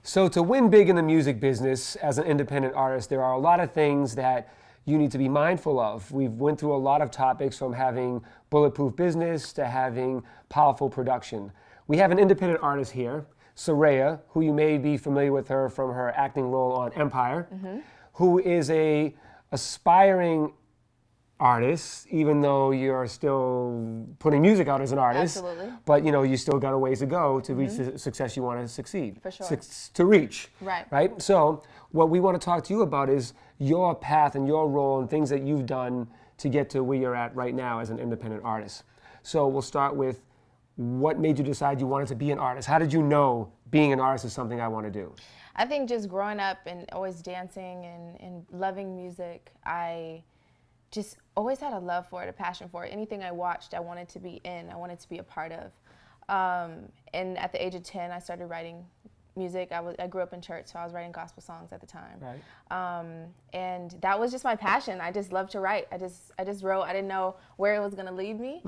So to win big in the music business as an independent artist, there are a lot of things that you need to be mindful of. We've went through a lot of topics, from having bulletproof business to having powerful production. We have an independent artist here, Serayah, who you may be familiar with her from her acting role on Empire, who is a aspiring artist, even though you're still putting music out as an artist. Absolutely. But you still got a ways to go to reach the success you want to succeed. For sure. To reach. Right. Right? So what we want to talk to you about is your path and your role and things that you've done to get to where you're at right now as an independent artist. So we'll start with, what made you decide you wanted to be an artist? How did you know being an artist is something I want to do? I think just growing up and always dancing and loving music, I just always had a love for it, a passion for it. Anything I watched, I wanted to be in, I wanted to be a part of. And at the age of 10, I started writing music. I grew up in church, so I was writing gospel songs at the time. Right. And that was just my passion. I just loved to write. I just wrote. I didn't know where it was going to lead me.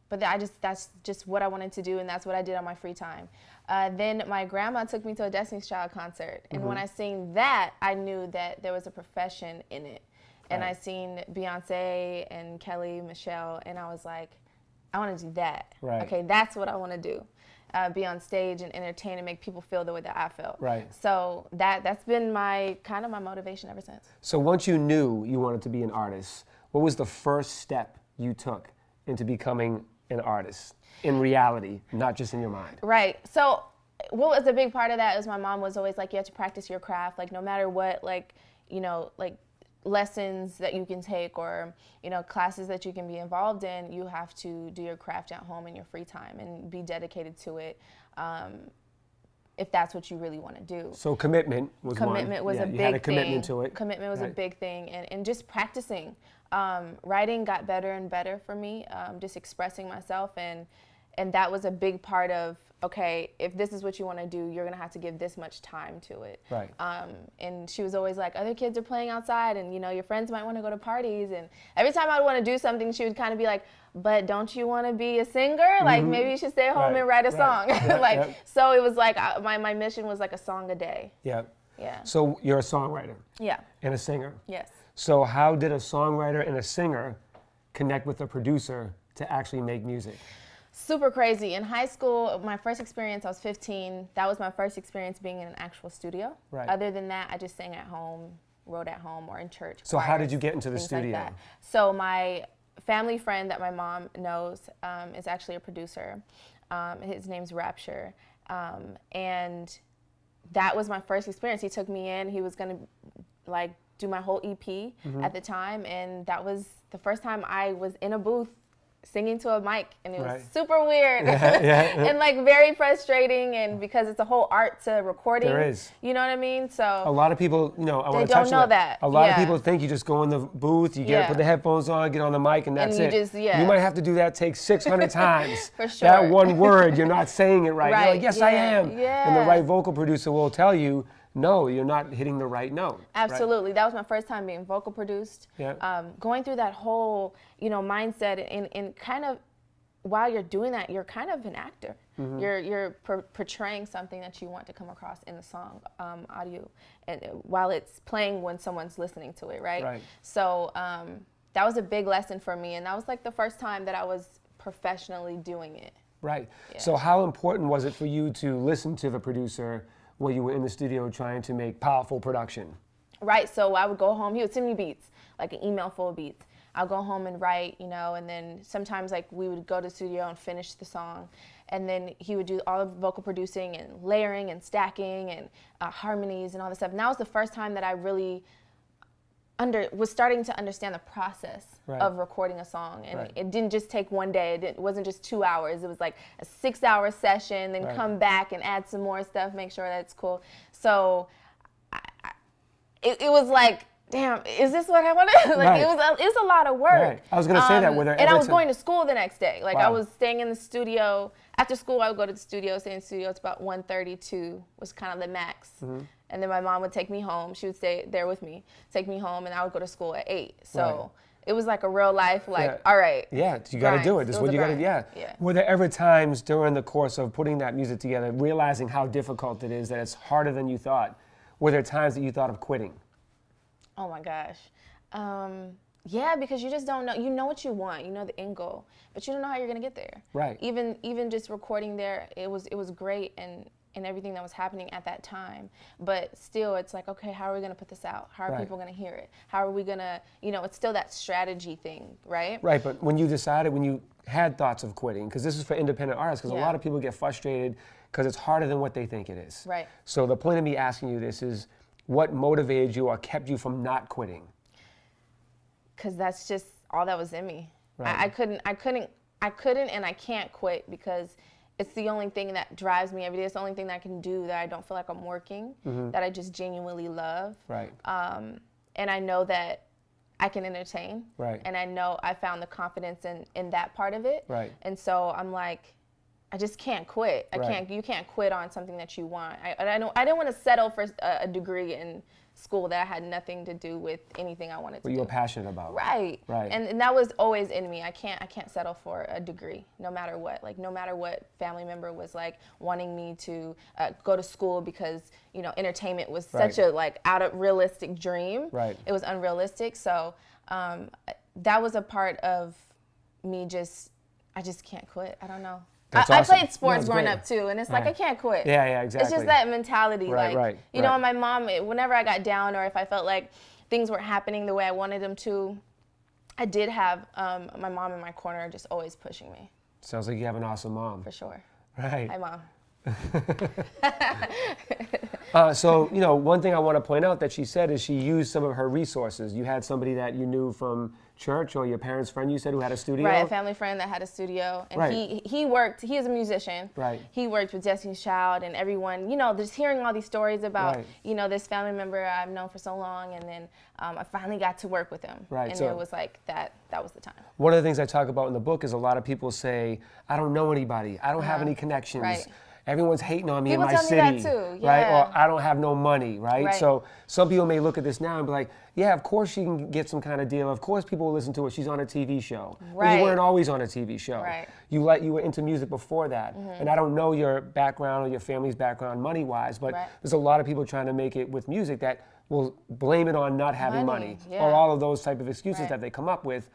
But that's just what I wanted to do, and that's what I did on my free time. Then my grandma took me to a Destiny's Child concert, and when I seen that, I knew that there was a profession in it. And I seen Beyonce and Kelly, Michelle, and I was like, I want to do that. Right. Okay, that's what I want to do. Be on stage and entertain and make people feel the way that I felt. Right. So that's been my motivation ever since. So once you knew you wanted to be an artist, what was the first step you took into becoming an artist in reality, not just in your mind? Right. So what was a big part of that is my mom was always like, you have to practice your craft, like no matter what, like lessons that you can take or classes that you can be involved in, you have to do your craft at home in your free time and be dedicated to it, if that's what you really want to do. So commitment was a big thing. You had a commitment to it. Commitment was a big thing, and just practicing. Writing got better and better for me, just expressing myself, and that was a big part of, okay, if this is what you want to do, you're going to have to give this much time to it. Right. And she was always like, other kids are playing outside, and your friends might want to go to parties, and every time I would want to do something, she would kind of be like, but don't you want to be a singer? Like, maybe you should stay home and write a song. So it was like, my mission was like a song a day. Yeah. Yeah. So you're a songwriter. Yeah. And a singer. Yes. So how did a songwriter and a singer connect with a producer to actually make music? Super crazy. In high school, my first experience, I was 15. That was my first experience being in an actual studio. Right. Other than that, I just sang at home, wrote at home, or in church. So how did you get into the studio? Like that. So my family friend that my mom knows is actually a producer. His name's Rapture. And that was my first experience. He took me in. He was going to do my whole EP at the time. And that was the first time I was in a booth singing to a mic, and it was super weird and very frustrating, and because it's a whole art to recording. There is. You know what I mean? So a lot of people, I want to touch on that. They don't know that. A lot of people think you just go in the booth, you put the headphones on, get on the mic, and that's it. You might have to do that take 600 times. For sure. That one word, you're not saying it right. You're like, yes, I am. Yeah. And the right vocal producer will tell you, no, you're not hitting the right note. Absolutely. That was my first time being vocal produced. Yeah. Going through that whole, mindset, and kind of, while you're doing that, you're kind of an actor. You're portraying something that you want to come across in the song, audio, and while it's playing when someone's listening to it, right? So that was a big lesson for me, and that was like the first time that I was professionally doing it. Right. Yeah. So how important was it for you to listen to the producer while you were in the studio trying to make powerful production? Right, so I would go home, he would send me beats, like an email full of beats. I'll go home and write, and then sometimes we would go to the studio and finish the song. And then he would do all the vocal producing and layering and stacking and harmonies and all this stuff. And that was the first time that I really was starting to understand the process of recording a song. And it didn't just take one day. It wasn't just 2 hours. It was like a 6-hour session, then come back and add some more stuff, make sure that's cool. So it was like, damn, is this what I want to? It was a lot of work. I was going to say that. And I was going to school the next day. I was staying in the studio. After school, I would go to the studio, stay in the studio. It's about 1:32 was kind of the max. And then my mom would take me home. She would stay there with me, take me home, and I would go to school at 8. So It was like a real life, like, Yeah. all right. Yeah, you got to grind. do it. This It is was what a you got to. grind. Yeah. Yeah. Were there ever times during the course of putting that music together, realizing how difficult it is, that it's harder than you thought? Were there times that you thought of quitting? Oh my gosh. Yeah, because you just don't know. You know what you want. You know the end goal, but you don't know how you're gonna get there. Right. Even just recording there, it was great and everything that was happening at that time. But still, it's like, okay, how are we gonna put this out? How are Right. people gonna hear it? How are we gonna, it's still that strategy thing, right? Right, but when you had thoughts of quitting, because this is for independent artists, because a Yeah. lot of people get frustrated because it's harder than what they think it is. Right. So the point of me asking you this is, what motivated you or kept you from not quitting? Because that's just all that was in me. Right. I couldn't, and I can't quit because it's the only thing that drives me every day. It's the only thing that I can do that I don't feel like I'm working, that I just genuinely love. Right. And I know that I can entertain. Right. And I know I found the confidence in that part of it. Right. And so I'm like, I just can't quit. Right. You can't quit on something that you want. I didn't want to settle for a degree in school that had nothing to do with anything I wanted to What do. you were passionate about. Right. Right. And that was always in me. I can't settle for a degree, no matter what. Like, no matter what family member was like wanting me to go to school because, entertainment was such a like out of realistic dream. Right. It was unrealistic. So that was a part of me I just can't quit. I don't know. That's I awesome. played sports That's growing great. up too, and it's like Right. I can't quit. Yeah, exactly. It's just that mentality, Right, like right, and right. my mom, whenever I got down or if I felt like things weren't happening the way I wanted them to, I did have my mom in my corner, just always pushing me. Sounds like you have an awesome mom. For sure. Right. Hi, Mom. So, one thing I want to point out that she said is she used some of her resources. You had somebody that you knew from church or your parents' friend, you said, who had a studio? Right, a family friend that had a studio. And Right. he worked, he is a musician. Right. He worked with Destiny's Child and everyone, just hearing all these stories about, Right. this family member I've known for so long. And then I finally got to work with him. Right, And so- it was like, that was the time. One of the things I talk about in the book is a lot of people say, I don't know anybody. I don't have any connections. Right. Everyone's hating on me People in my tell me city. that too, Right? yeah. Or I don't have no money, right? Right. So some people may look at this now and be like, yeah, of course she can get some kind of deal. Of course people will listen to her. She's on a TV show. But Right. you weren't always on a TV show. Right. You were into music before that. And I don't know your background or your family's background money-wise, but Right. there's a lot of people trying to make it with music that will blame it on not having money, Money, or yeah. all of those type of excuses Right. that they come up with.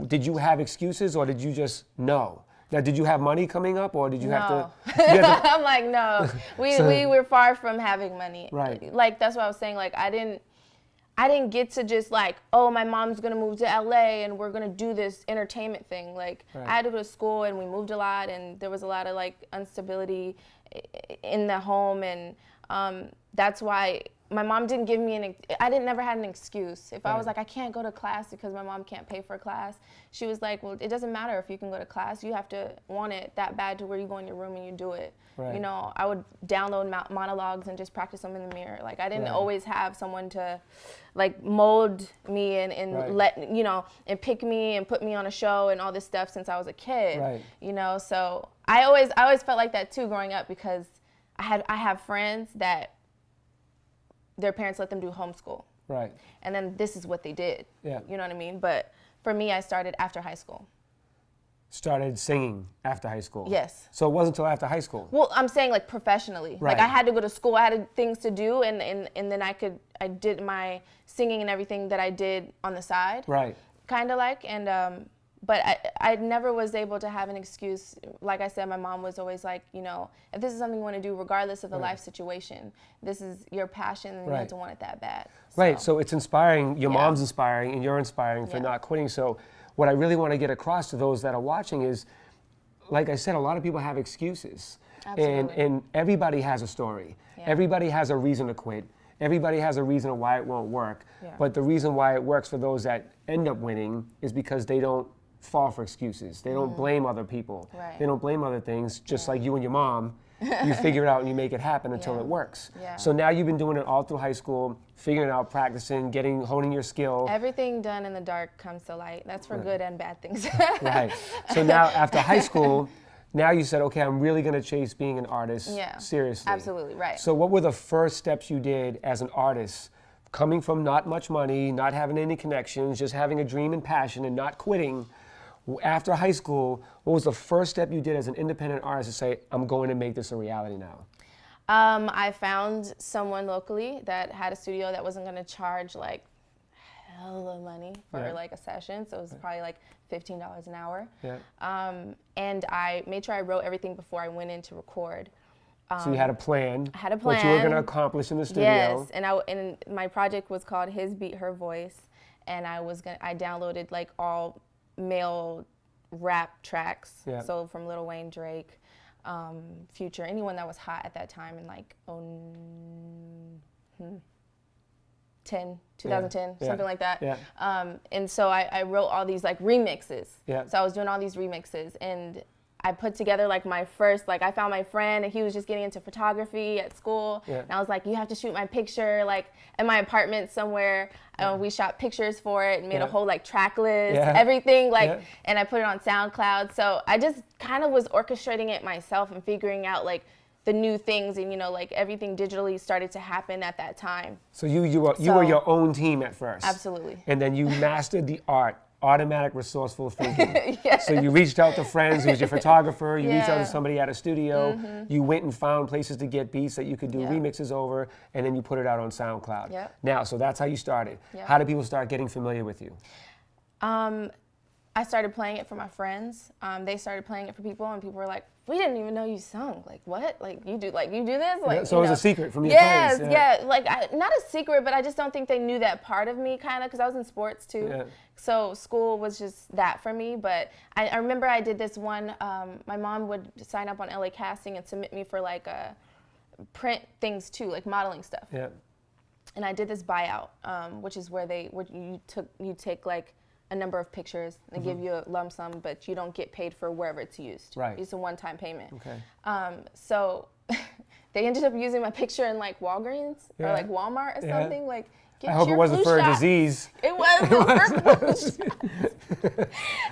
Did you have excuses or did you just know? Now, did you have money coming up or did you have to? You had to I'm like, no, we were far from having money. Right. Like, that's what I was saying. Like, I didn't get to just like, oh, my mom's gonna move to LA and we're gonna do this entertainment thing. Like, Right. I had to go to school and we moved a lot and there was a lot of like instability in the home, and that's why my mom didn't give me I never had an excuse. If I was like, I can't go to class because my mom can't pay for class, she was like, well, it doesn't matter if you can go to class. You have to want it that bad to where you go in your room and you do it. Right. I would download monologues and just practice them in the mirror. Like, I didn't Right. always have someone to like mold me and Right. let, and pick me and put me on a show and all this stuff since I was a kid. Right. So I always felt like that too growing up, because I have friends that their parents let them do homeschool. Right. And then this is what they did. Yeah. You know what I mean? But for me, I started after high school. Started singing after high school. Yes. So it wasn't until after high school. Well, I'm saying like professionally. Right. Like, I had to go to school. I had things to do, and then I did my singing and everything that I did on the side. Right. Kind of like, and but I never was able to have an excuse. Like I said, my mom was always like, if this is something you want to do, regardless of the life situation, this is your passion, and you Right. have to want it that bad. Right. So it's inspiring. Your Yeah. mom's inspiring, and you're inspiring for Yeah. not quitting. So what I really want to get across to those that are watching is, like I said, a lot of people have excuses. Absolutely. And everybody has a story. Yeah. Everybody has a reason to quit. Everybody has a reason of why it won't work. Yeah. But the reason why it works for those that end up winning is because they don't fall for excuses. They don't blame other people. Right. They don't blame other things, just like you and your mom. You figure it out and you make it happen until Yeah. it works. Yeah. So now you've been doing it all through high school, figuring out, practicing, honing your skill. Everything done in the dark comes to light. That's for good and bad things. Right. So now after high school, now you said, okay, I'm really going to chase being an artist Yeah. seriously. Absolutely, right. So what were the first steps you did as an artist coming from not much money, not having any connections, just having a dream and passion and not quitting, after high school, what was the first step you did as an independent artist to say, I'm going to make this a reality now? I found someone locally that had a studio that wasn't going to charge like hella money for like a session, so it was probably like $15 an hour. And I made sure I wrote everything before I went in to record. So you had a plan. I had a plan. What you were going to accomplish in the studio. Yes, and my project was called His Beat, Her Voice, and I downloaded like all male rap tracks. So from Lil Wayne, Drake, Future, anyone that was hot at that time in like 2010, something like that. And so I wrote all these like remixes. So I was doing all these remixes, and I put together like my first, like I found my friend and he was just getting into photography at school. And I was like, you have to shoot my picture like in my apartment somewhere. We shot pictures for it and made a whole like track list, everything like, and I put it on SoundCloud. So I just kind of was orchestrating it myself and figuring out like the new things, and you know, like everything digitally started to happen at that time. So you were your own team at first. Absolutely. And then you mastered the art. Automatic resourceful thinking. So you reached out to friends who was your photographer, you reached out to somebody at a studio, you went and found places to get beats that you could do remixes over, and then you put it out on SoundCloud. Now, so that's how you started. How did people start getting familiar with you? I started playing it for my friends. They started playing it for people, and people were like, we didn't even know you sung. Like, what? Like, you do this? Like, so it was a secret from your friends. Like, not a secret, but I just don't think they knew that part of me, kind of, because I was in sports, too. So school was just that for me. But I remember I did this one. My mom would sign up on LA Casting and submit me for, like, print things, too, like modeling stuff. And I did this buyout, which is where you take, like, a number of pictures. They give you a lump sum, but you don't get paid for wherever it's used. It's a one-time payment. So they ended up using my picture in like Walgreens or like Walmart or something. Like, I hope it wasn't for a disease. It was for flu.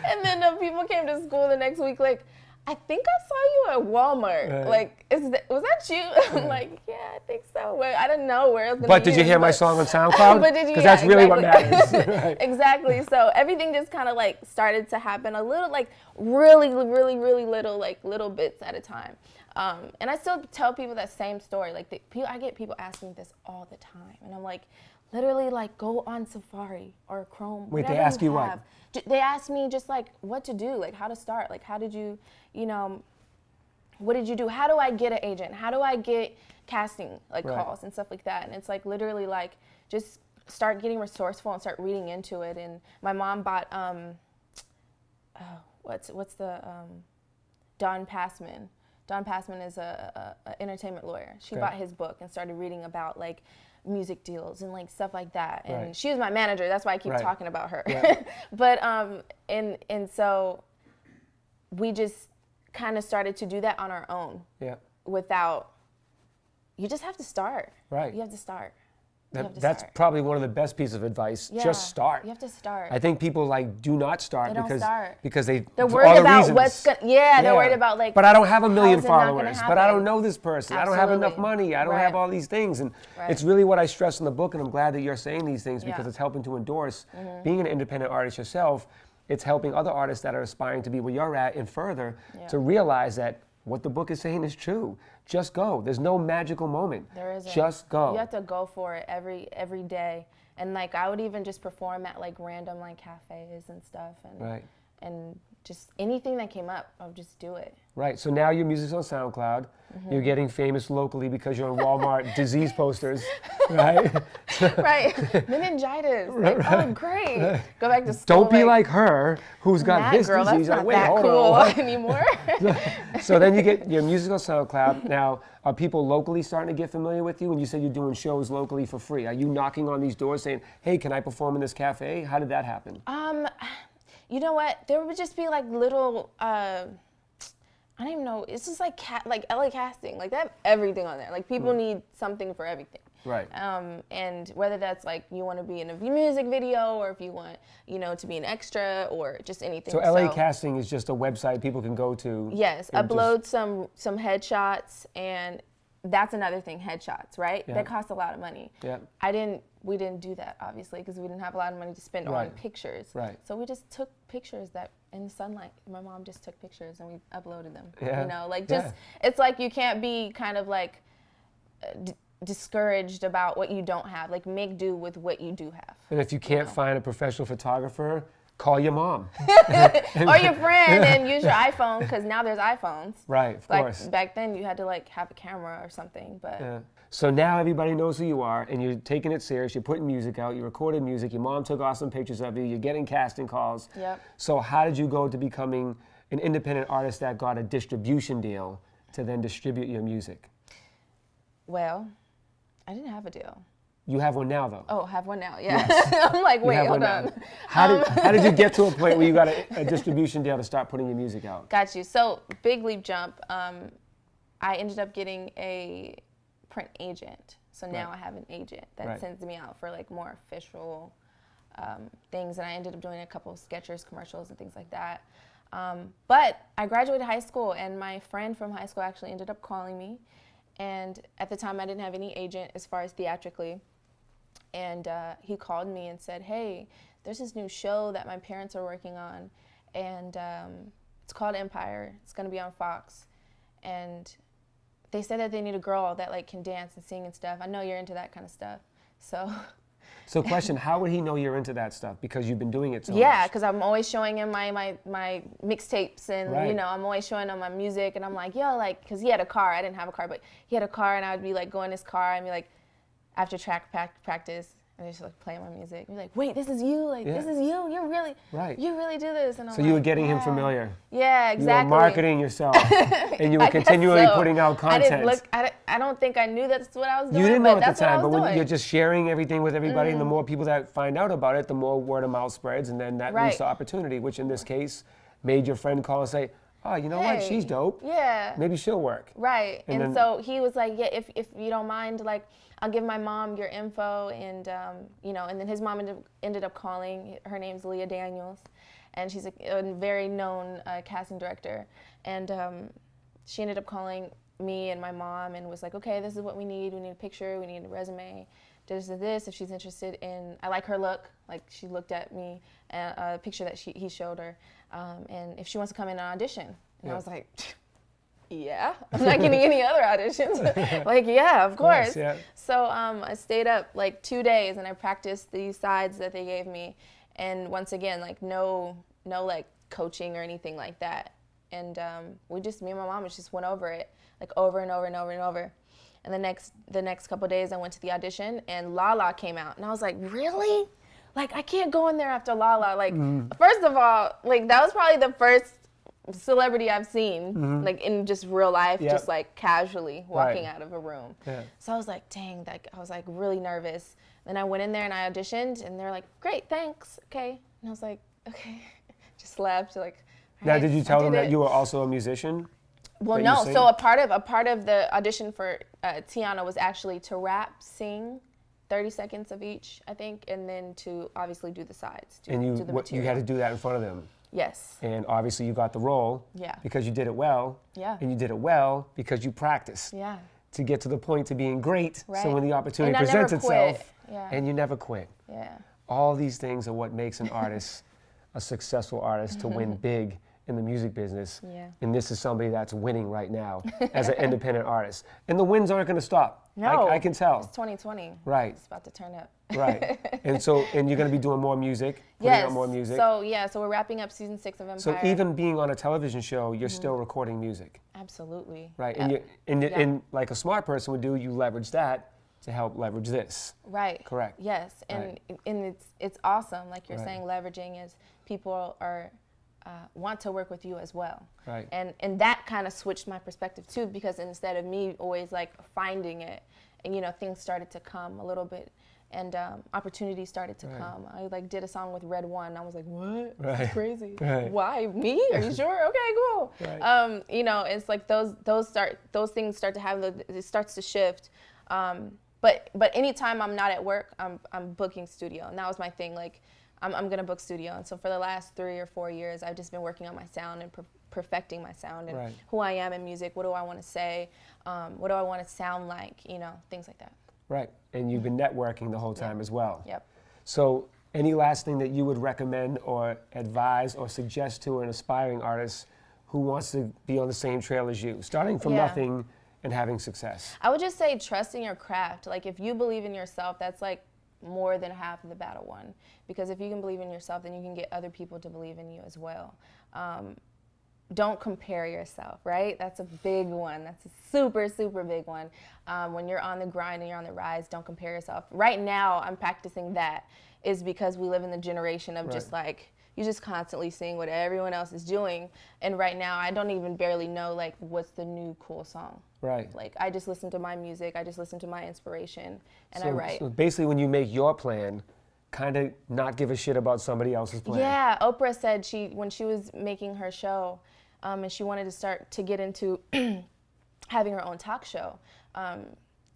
And then people came to school the next week like, I think I saw you at Walmart. Like, was that you? I'm like, yeah, I think so. Well, I didn't know where I was going to But did you hear my song on SoundCloud? Because that's really what matters. Exactly. So everything just kind of like started to happen a little, like really, really, really little, like little bits at a time. And I still tell people that same story. Like, I get people asking me this all the time. And I'm like, literally, like, go on Safari or Chrome. Wait, they ask you what? They ask me just like what to do, like how to start, like how did you, what did you do? How do I get an agent? How do I get casting calls and stuff like that? And it's like literally like just start getting resourceful and start reading into it. And my mom bought what's the Don Passman. Don Passman is a entertainment lawyer. She bought his book and started reading about like music deals and like stuff like that. And she was my manager. That's why I keep talking about her. But and so we just kind of started to do that on our own. Without, you just have to start. You have to start. That's probably one of the best pieces of advice. Just start. You have to start. I think people like do not start because they're worried about what's gonna. They're worried about like. But I don't have a million followers. But I don't know this person. I don't have enough money. I don't have all these things, and it's really what I stress in the book. And I'm glad that you're saying these things because it's helping to endorse being an independent artist yourself. It's helping other artists that are aspiring to be where you're at and further to realize that what the book is saying is true. Just go. There's no magical moment. There isn't. Just go. You have to go for it every day. And like I would even just perform at like random like cafes and stuff and just anything that came up, I would just do it. Right. So now your music's on SoundCloud. You're getting famous locally because you're on Walmart disease posters, right? Meningitis. Oh, great. Go back to school. Don't be like her, who's got this girl, disease. That's not that cool anymore. So then you get your music on SoundCloud. Now, are people locally starting to get familiar with you? When you said you're doing shows locally for free, are you knocking on these doors saying, "Hey, can I perform in this cafe?" How did that happen? You know what? There would just be like little. I don't even know. It's just like LA Casting. Like they have everything on there. Like people need something for everything. And whether that's like you want to be in a music video or if you want, to be an extra or just anything. So LA Casting is just a website people can go to. Yes, upload some headshots, and that's another thing. Headshots, right? That cost a lot of money. I didn't we didn't do that, obviously, because we didn't have a lot of money to spend on pictures. Right. So we just took pictures that in the sunlight. My mom just took pictures and we uploaded them. Yeah. You know, like just, it's like you can't be kind of like discouraged about what you don't have. Like make do with what you do have. And if you can't find a professional photographer, call your mom. Or your friend and use your iPhone, because now there's iPhones. Right, of course. Back then you had to like have a camera or something, but. Yeah. So now everybody knows who you are, and you're taking it serious. You're putting music out. You're recording music. Your mom took awesome pictures of you. You're getting casting calls. Yep. So how did you go to becoming an independent artist that got a distribution deal to then distribute your music? Well, I didn't have a deal. You have one now, though. Oh, I have one now. Yeah. Yes. I'm like, wait, hold on. How did you get to a point where you got a distribution deal to start putting your music out? Got you. So big leap jump. I ended up getting a print agent. So now I have an agent that sends me out for like more official things, and I ended up doing a couple of Skechers commercials and things like that. But I graduated high school, and my friend from high school actually ended up calling me. And at the time, I didn't have any agent as far as theatrically. And he called me and said, hey, there's this new show that my parents are working on, and it's called Empire. It's going to be on Fox. And they said that they need a girl that like can dance and sing and stuff. I know you're into that kind of stuff. So question, how would he know you're into that stuff? Because you've been doing it so much. Yeah, because I'm always showing him my mixtapes, and you know, I'm always showing him my music, and I'm like, yo, like, because he had a car. I didn't have a car, but he had a car, and I would be like, go in his car and be like, after track practice, and just like playing my music. Be like, wait, this is you? Like, this is you? You really do this? And I'm so you were getting him familiar. Yeah, exactly. You were marketing yourself, and you were continually putting out content. I don't think I knew that's what I was doing. You didn't know at the time, but when you're just sharing everything with everybody, and the more people that find out about it, the more word of mouth spreads, and then that leads to opportunity, which in this case made your friend call and say, oh, you know what, she's dope. Yeah. Maybe she'll work. Right. And so he was like, yeah, if you don't mind, like, I'll give my mom your info, and you know, and then his mom ended up calling. Her name's Leah Daniels, and she's a very known casting director. And she ended up calling me and my mom and was like, okay, this is what we need. We need a picture. We need a resume. This. If she's interested in, I like her look. Like she looked at me, a picture that he showed her, and if she wants to come in and audition. And I was like, yeah, I'm not getting any other auditions. Like, yeah, of course. Yeah. So I stayed up like 2 days and I practiced these sides that they gave me. And once again, like no like coaching or anything like that. And me and my mom just went over it like over and over and over and over. And the next couple of days I went to the audition and Lala came out. And I was like, really? Like, I can't go in there after Lala. Like, first of all, like that was probably the first celebrity I've seen, like in just real life, just like casually walking out of a room. Yeah. So I was like, dang, I was like really nervous. Then I went in there and I auditioned, and they're like, great, thanks, okay. And I was like, okay, just laughed, like. Now, did you tell them that you were also a musician? Well, no. So a part of the audition for Tiana was actually to rap, sing, 30 seconds of each, I think, and then to obviously do the sides. Do the material. You had to do that in front of them. Yes. And obviously you got the role because you did it well. Yeah. And you did it well because you practiced. Yeah. To get to the point to being great. Right. So when the opportunity presents itself, and you never quit. Yeah. All these things are what makes an artist a successful artist to win big in the music business. Yeah. And this is somebody that's winning right now as an independent artist. And the wins aren't going to stop. No. I can tell. It's 2020. Right. It's about to turn up. Right. And you're going to be doing more music, putting out more music. So we're wrapping up season 6 of Empire. So even being on a television show, you're still recording music. Absolutely. Right. And like a smart person would do, you leverage that to help leverage this. Right. Correct. Yes. And it's awesome. Like you're saying, leveraging is people are want to work with you as well. Right. And that kind of switched my perspective too, because instead of me always like finding it, and things started to come a little bit, and opportunities started to come. I like did a song with Red One. I was like, what? Right. That's crazy. Right. Why me? Are you sure? Okay, cool. Right. It's like those things start to have it starts to shift. But anytime I'm not at work, I'm booking studio, and that was my thing. Like, I'm gonna book studio, and so for the last 3 or 4 years, I've just been working on my sound and perfecting my sound and who I am in music. What do I want to say? What do I want to sound like? Things like that. Right. And you've been networking the whole time as well. Yep. So any last thing that you would recommend or advise or suggest to an aspiring artist who wants to be on the same trail as you, starting from nothing and having success? I would just say trusting your craft. Like if you believe in yourself, that's like more than half of the battle won. Because if you can believe in yourself, then you can get other people to believe in you as well. Don't compare yourself, right? That's a big one. That's a super, super big one. When you're on the grind and you're on the rise, don't compare yourself. Right now, I'm practicing that is because we live in the generation of just like, you're just constantly seeing what everyone else is doing. And right now, I don't even barely know like what's the new cool song. Right. Like I just listen to my music, I just listen to my inspiration, and I write. So basically when you make your plan, kind of not give a shit about somebody else's plan. Yeah, Oprah said when she was making her show, and she wanted to start to get into having her own talk show,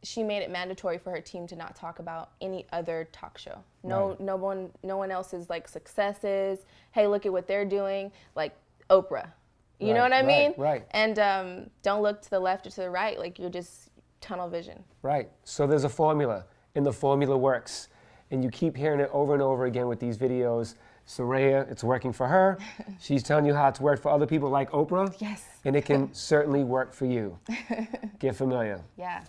she made it mandatory for her team to not talk about any other talk show. No one else's like successes. Hey, look at what they're doing. Like Oprah, you know what I mean? Right. And don't look to the left or to the right. Like you're just tunnel vision. Right. So there's a formula, and the formula works, and you keep hearing it over and over again with these videos. Serayah, it's working for her. She's telling you how it's worked for other people like Oprah. Yes. And it can certainly work for you. Get familiar. Yeah.